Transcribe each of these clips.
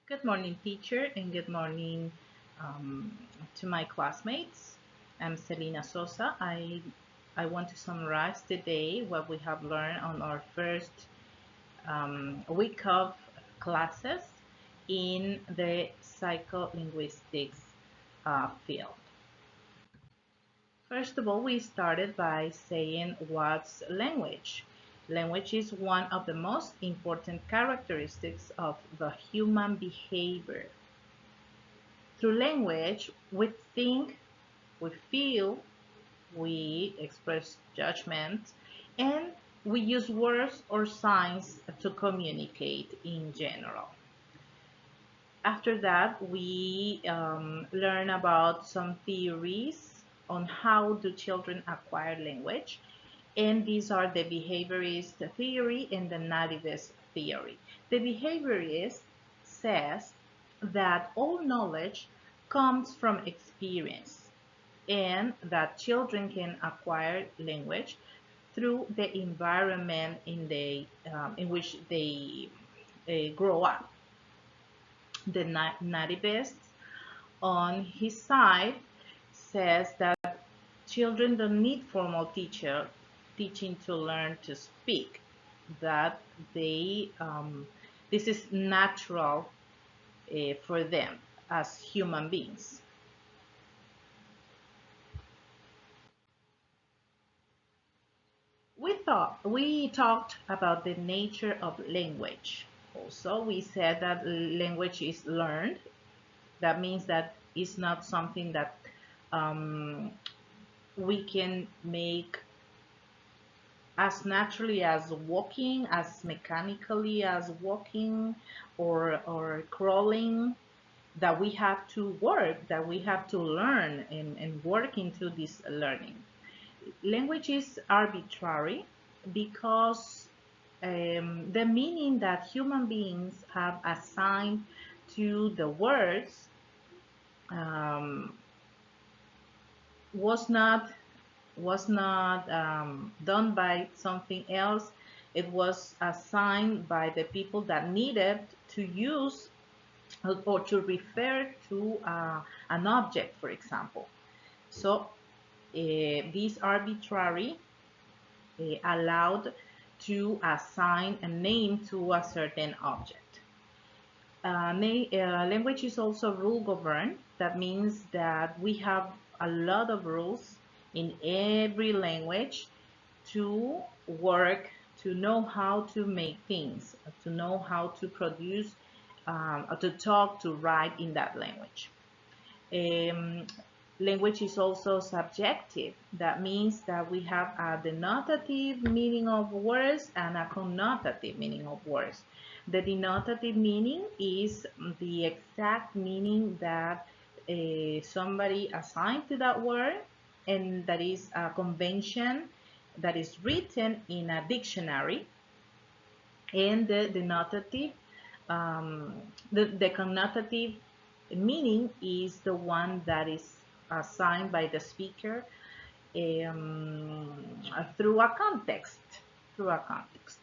Good morning, teacher, and good morning um, to my classmates. I'm Selena Sosa. I want to summarize today what we have learned on our first week of classes in the psycholinguistics field. First of all, we started by saying what's language. Language is one of the most important characteristics of the human behavior. Through language, we think, we feel, we express judgment, and we use words or signs to communicate in general. After that, we learn about some theories on how do children acquire language, and these are the behaviorist theory and the nativist theory. The behaviorist says that all knowledge comes from experience and that children can acquire language through the environment in which they grow up. The nativist, on his side, says that children don't need formal teaching to learn to speak. That this is natural for them as human beings. We talked about the nature of language. Also, we said that language is learned. That means that it's not something that um, we can make as naturally as walking, as mechanically as walking or crawling, that we have to work, that we have to learn and work into this learning. Language is arbitrary because the meaning that human beings have assigned to the words um, was not done by something else. It was assigned by the people that needed to use or to refer to an object, for example. So this arbitrary allowed to assign a name to a certain object. Language is also rule governed. That means that we have a lot of rules in every language to work, to know how to make things, to know how to produce, to talk, to write in that language. Um, Language is also subjective. That means that we have a denotative meaning of words and a connotative meaning of words. The denotative meaning is the exact meaning that somebody assigned to that word, and that is a convention that is written in a dictionary. And the denotative, um, the connotative meaning is the one that is assigned by the speaker um, through a context. Through a context.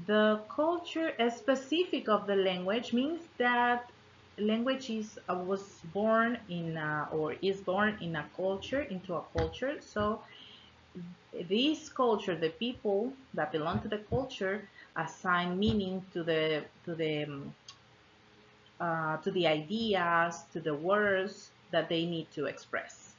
The culture specific of the language means that language was born in or is born in a culture, into a culture. So this culture, the people that belong to the culture, assign meaning to the ideas, to the words that they need to express.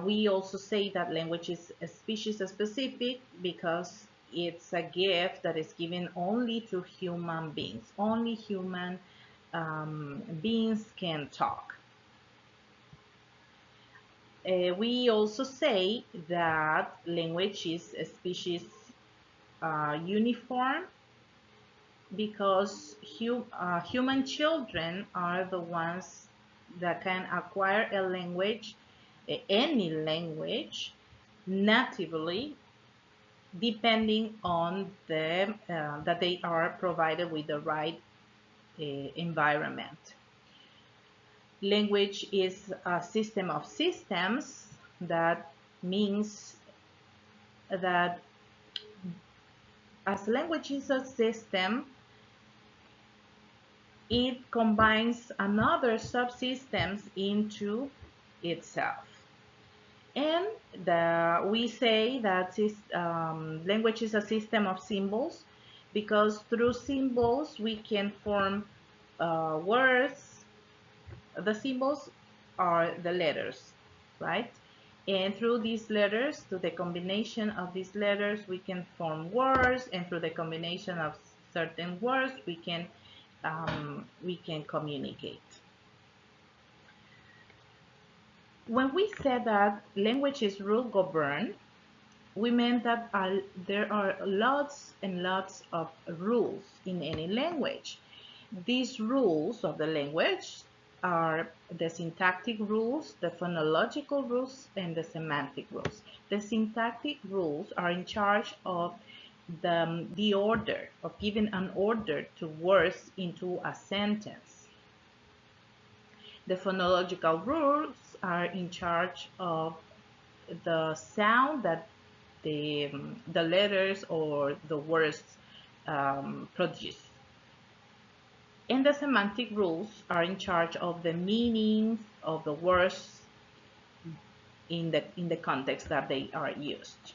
We also say that language is species specific because it's a gift that is given only to human beings. Only human beings can talk. We also say that language is a species uniform because human children are the ones that can acquire a language, any language, natively, depending on that they are provided with the right environment. Language is a system of systems. That means that as language is a system, it combines another subsystems into itself. And we say that language is a system of symbols because through symbols we can form words. The symbols are the letters, right? And through these letters, through the combination of these letters, we can form words, and through the combination of certain words, we can communicate. When we said that language is rule governed, we meant that there are lots and lots of rules in any language. These rules of the language are the syntactic rules, the phonological rules, and the semantic rules. The syntactic rules are in charge of the order, of giving an order to words into a sentence. The phonological rules are in charge of the sound that the letters or the words produce. And the semantic rules are in charge of the meanings of the words in the context that they are used.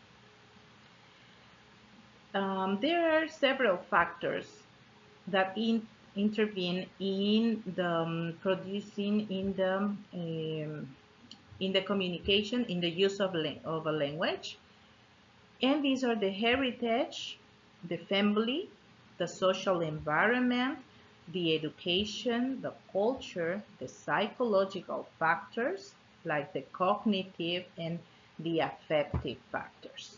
There are several factors that intervene in the producing in the communication, in the use of a language. And these are the heritage, the family, the social environment, the education, the culture, the psychological factors like the cognitive and the affective factors.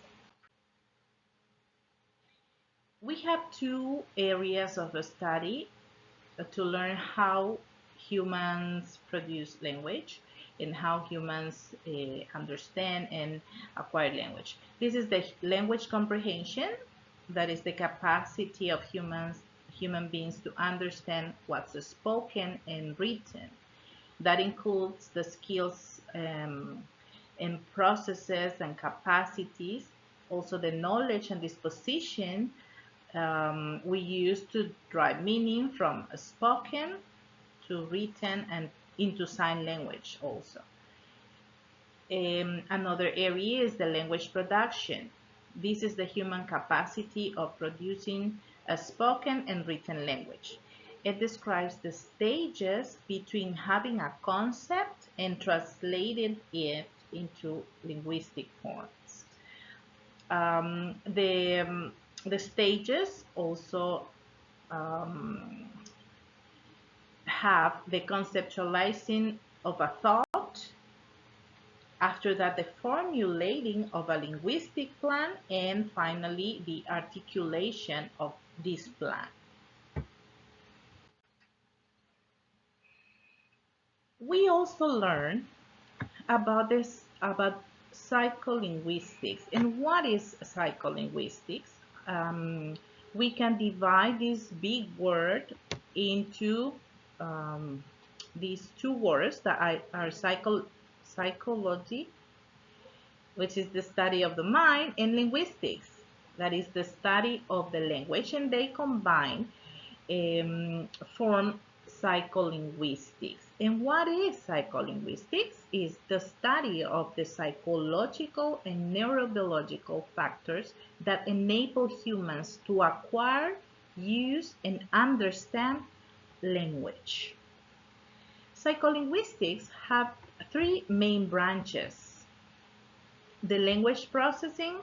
We have two areas of the study to learn how humans produce language and how humans understand and acquire language. This is the language comprehension, that is the capacity of human beings to understand what's spoken and written. That includes the skills and processes and capacities, also the knowledge and disposition we use to drive meaning from spoken to written and into sign language also. Another area is the language production. This is the human capacity of producing a spoken and written language. It describes the stages between having a concept and translating it into linguistic forms. The stages also have the conceptualizing of a thought, after that the formulating of a linguistic plan, and finally the articulation of this plan. We also learn about psycholinguistics. And what is psycholinguistics? We can divide this big word into these two words that are psychology, which is the study of the mind, and linguistics, that is the study of the language, and they combine form psycholinguistics. And what is psycholinguistics? Is the study of the psychological and neurobiological factors that enable humans to acquire, use, and understand language. Psycholinguistics have three main branches: the language processing,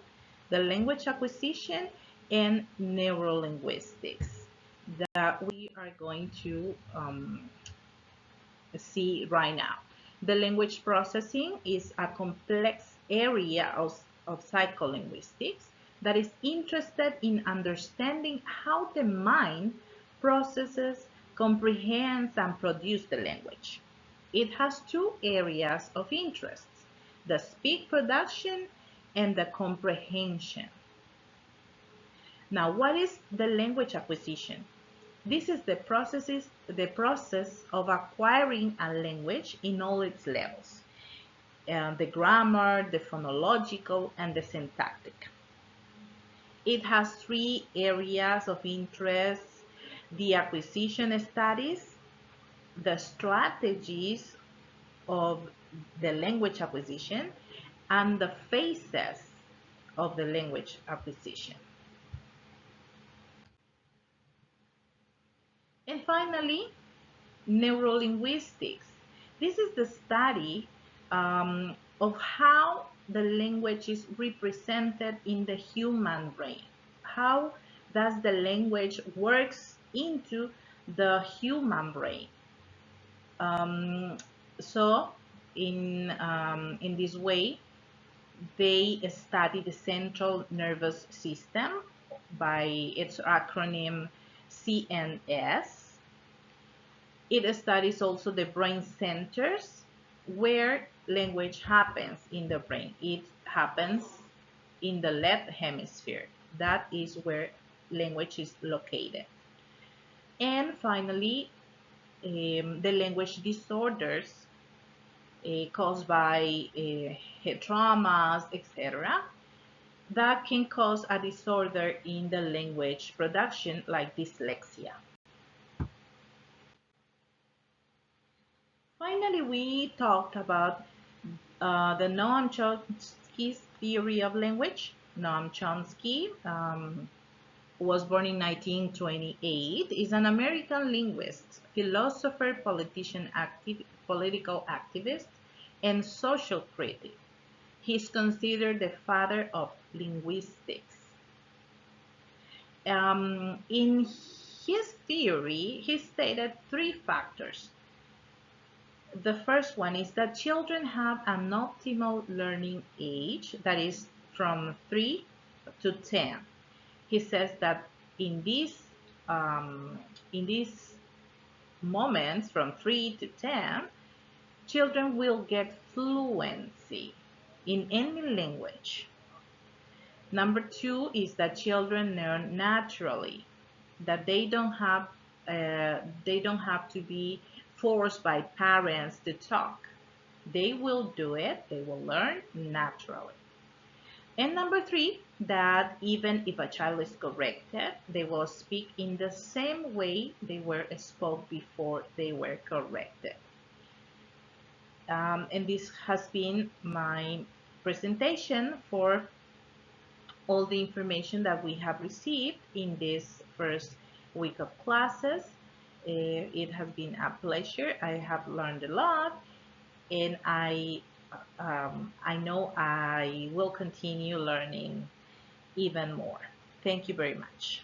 the language acquisition, and neurolinguistics that we are going to see right now. The language processing is a complex area of psycholinguistics that is interested in understanding how the mind processes, comprehends, and produces the language. It has two areas of interest: the speech production and the comprehension. Now, what is the language acquisition? This is the process of acquiring a language in all its levels: the grammar, the phonological, and the syntactic. It has three areas of interest: the acquisition studies, the strategies of the language acquisition, and the phases of the language acquisition. And finally, neurolinguistics. This is the study of how the language is represented in the human brain. How does the language works into the human brain? Um, so, in this way, they study the central nervous system by its acronym CNS. It studies also the brain centers where language happens in the brain. It happens in the left hemisphere. That is where language is located. And finally, the language disorders caused by traumas, etc., that can cause a disorder in the language production, like dyslexia. Finally, we talked about the Noam Chomsky's theory of language. Noam Chomsky was born in 1928, is an American linguist, philosopher, political activist, and social critic. He's considered the father of linguistics. In his theory, he stated three factors. The first one is that children have an optimal learning age, that is from 3 to 10. He says that in these in these moments from 3 to 10, children will get fluency in any language. Number two is that children learn naturally, that they don't have to be forced by parents to talk. They will do it, they will learn naturally. And number three, that even if a child is corrected, they will speak in the same way they were spoke before they were corrected. And this has been my presentation for all the information that we have received in this first week of classes. It has been a pleasure. I have learned a lot, and I know I will continue learning even more. Thank you very much.